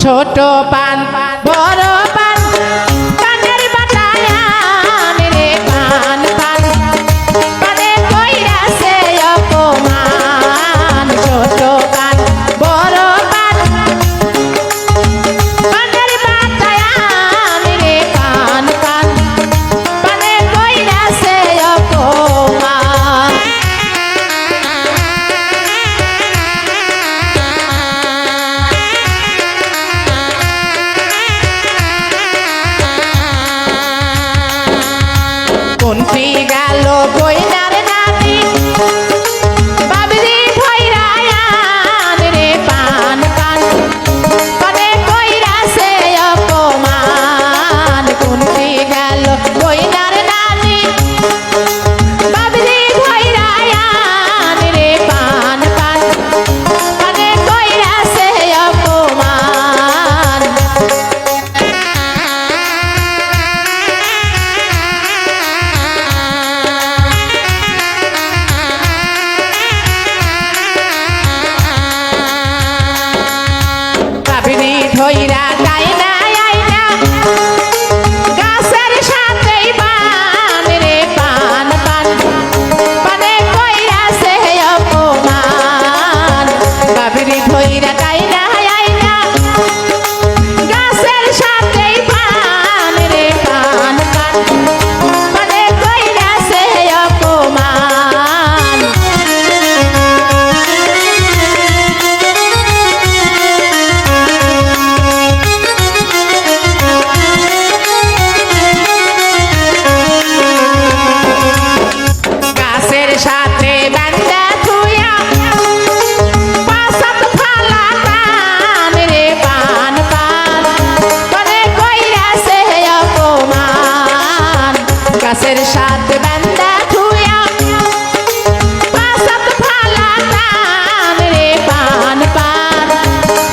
ছোট পান বড় পান পানের বাটায়ান রে পান পান পানে কইরাছে অপমান ছোট পান বড় পান পানের বাটায়ান রে পান পান পানে কইরাছে অপমান কোনটি গেল কইনার নানি বাবরি ভৈরায়ান রে পান পান পানে কইরাছে অপমান কোনটি গেল কইনার নানি বাবরি ভৈরায়ান রে পান পান পানে কইরাছে অপমান ধইরা গায়না আইনা গাছের সাথেই পান রে পান পান পানে কইরাছে অপমান বাবরি ধইরা গায়না আইনা গাছের সাথেই পান রে পান পান পানে কইরাছে অপমান সাথে বান্দা থুয়া পাসাত ফালা টান রে পান পান পানে কইরাছে অপমান গাছের সাথে বান্দা থুয়া পাসাত ফালা টান রে পান পান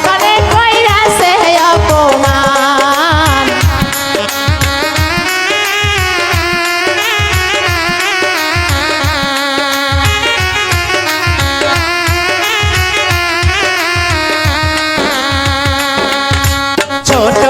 পানে কইরাছে অপমান ছোট